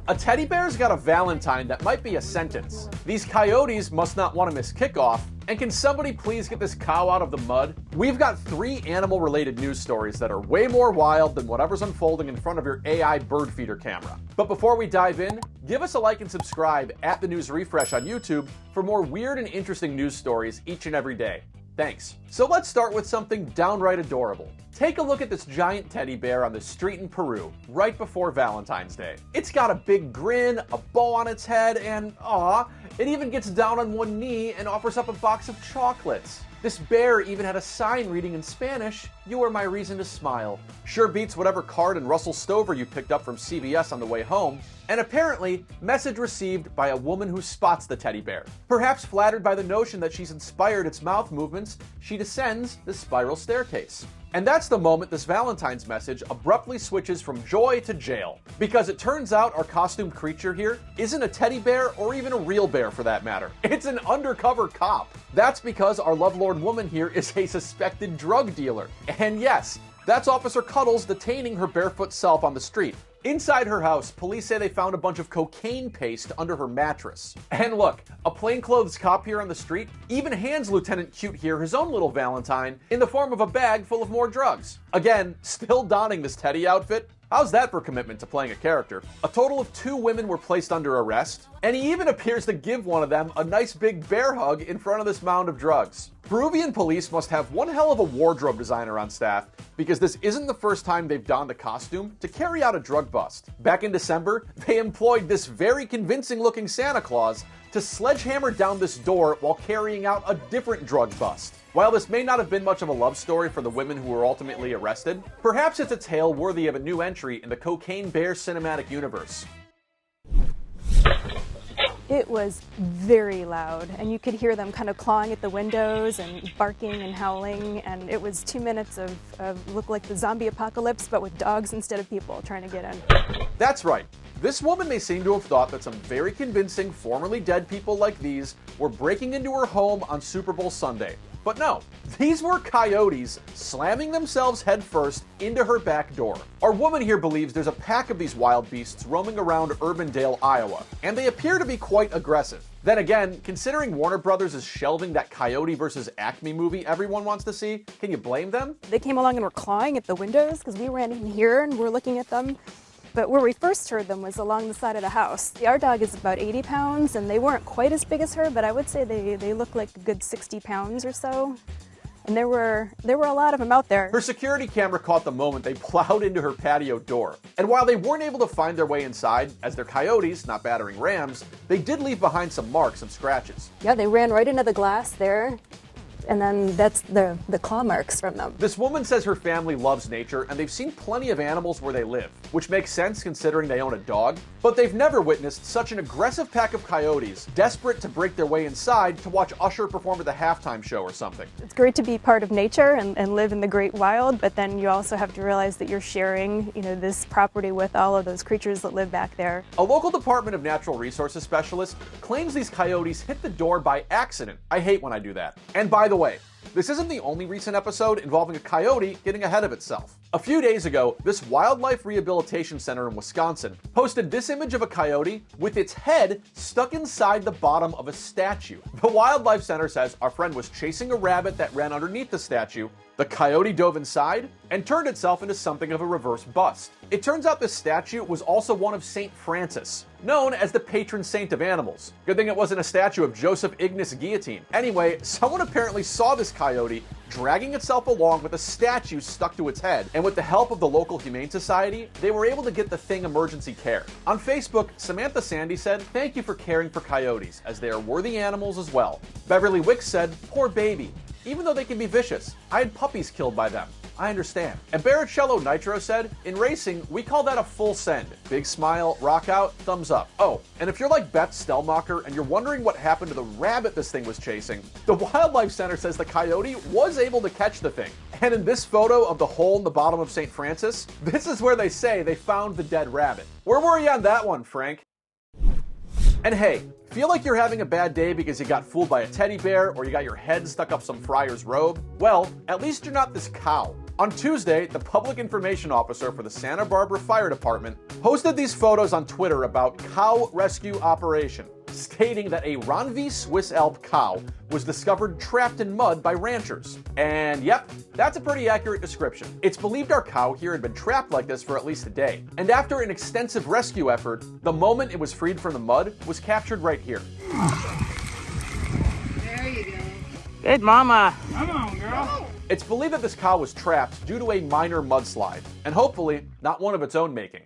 A teddy bear's got a Valentine that might be a sentence. These Coyotes must not want to miss kickoff. And can somebody please get this cow out of the mud? We've got 3 animal-related news stories that are way more wild than whatever's unfolding in front of your AI bird feeder camera. But before we dive in, give us a like and subscribe at The News Refresh on YouTube for more weird and interesting news stories each and every day. Thanks. So let's start with something downright adorable. Take a look at this giant teddy bear on the street in Peru, right before Valentine's Day. It's got a big grin, a bow on its head, and it even gets down on one knee and offers up a box of chocolates. This bear even had a sign reading in Spanish, "You are my reason to smile." Sure beats whatever card and Russell Stover you picked up from CVS on the way home. And apparently, message received by a woman who spots the teddy bear. Perhaps flattered by the notion that she's inspired its mouth movements, she descends the spiral staircase. And that's the moment this Valentine's message abruptly switches from joy to jail. Because it turns out our costumed creature here isn't a teddy bear or even a real bear for that matter. It's an undercover cop. That's because our lovelorn woman here is a suspected drug dealer. And yes, that's Officer Cuddles detaining her barefoot self on the street. Inside her house, police say they found a bunch of cocaine paste under her mattress. And look, a plainclothes cop here on the street even hands Lieutenant Cute here his own little Valentine in the form of a bag full of more drugs. Again, still donning this Teddy outfit. How's that for commitment to playing a character? A total of 2 women were placed under arrest, and he even appears to give one of them a nice big bear hug in front of this mound of drugs. Peruvian police must have one hell of a wardrobe designer on staff, because this isn't the first time they've donned a costume to carry out a drug bust. Back in December, they employed this very convincing-looking Santa Claus to sledgehammer down this door while carrying out a different drug bust. While this may not have been much of a love story for the women who were ultimately arrested, perhaps it's a tale worthy of a new entry in the Cocaine Bear cinematic universe. It was very loud, and you could hear them kind of clawing at the windows and barking and howling, and it was 2 minutes of looked like the zombie apocalypse, but with dogs instead of people trying to get in. That's right. This woman may seem to have thought that some very convincing formerly dead people like these were breaking into her home on Super Bowl Sunday. But no, these were coyotes slamming themselves headfirst into her back door. Our woman here believes there's a pack of these wild beasts roaming around Urbandale, Iowa, and they appear to be quite aggressive. Then again, considering Warner Brothers is shelving that Coyote vs. Acme movie everyone wants to see, can you blame them? They came along and were clawing at the windows because we ran in here and we're looking at them. But where we first heard them was along the side of the house. Our dog is about 80 pounds, and they weren't quite as big as her, but I would say they looked like a good 60 pounds or so. And there were a lot of them out there. Her security camera caught the moment they plowed into her patio door. And while they weren't able to find their way inside, as they're coyotes, not battering rams, they did leave behind some marks and scratches. Yeah, they ran right into the glass there. And then that's the claw marks from them. This woman says her family loves nature and they've seen plenty of animals where they live, which makes sense considering they own a dog, but they've never witnessed such an aggressive pack of coyotes desperate to break their way inside to watch Usher perform at the halftime show or something. It's great to be part of nature and live in the great wild, but then you also have to realize that you're sharing, this property with all of those creatures that live back there. A local Department of Natural Resources specialist claims these coyotes hit the door by accident. I hate when I do that. And by the way, this isn't the only recent episode involving a coyote getting ahead of itself. A few days ago, this wildlife rehabilitation center in Wisconsin posted this image of a coyote with its head stuck inside the bottom of a statue. The wildlife center says our friend was chasing a rabbit that ran underneath the statue. The coyote dove inside and turned itself into something of a reverse bust. It turns out this statue was also one of St. Francis, known as the patron saint of animals. Good thing it wasn't a statue of Joseph Ignace Guillotine. Anyway, someone apparently saw this coyote dragging itself along with a statue stuck to its head, and with the help of the local Humane Society, they were able to get the thing emergency care. On Facebook, Samantha Sandy said, "Thank you for caring for coyotes, as they are worthy animals as well." Beverly Wicks said, "Poor baby. Even though they can be vicious, I had puppies killed by them. I understand." And Barrichello Nitro said, "In racing, we call that a full send. Big smile, rock out, thumbs up." Oh, and if you're like Beth Stellmacher and you're wondering what happened to the rabbit this thing was chasing, the Wildlife Center says the coyote was able to catch the thing. And in this photo of the hole in the bottom of St. Francis, this is where they say they found the dead rabbit. Where were you on that one, Frank? And hey, feel like you're having a bad day because you got fooled by a teddy bear or you got your head stuck up some friar's robe? Well, at least you're not this cow. On Tuesday, the public information officer for the Santa Barbara Fire Department posted these photos on Twitter about cow rescue operation, stating that a Ranvi Swiss Alp cow was discovered trapped in mud by ranchers. And yep, that's a pretty accurate description. It's believed our cow here had been trapped like this for at least a day. And after an extensive rescue effort, the moment it was freed from the mud was captured right here. There you go. Good mama. Come on, girl. It's believed that this cow was trapped due to a minor mudslide, and hopefully not one of its own making.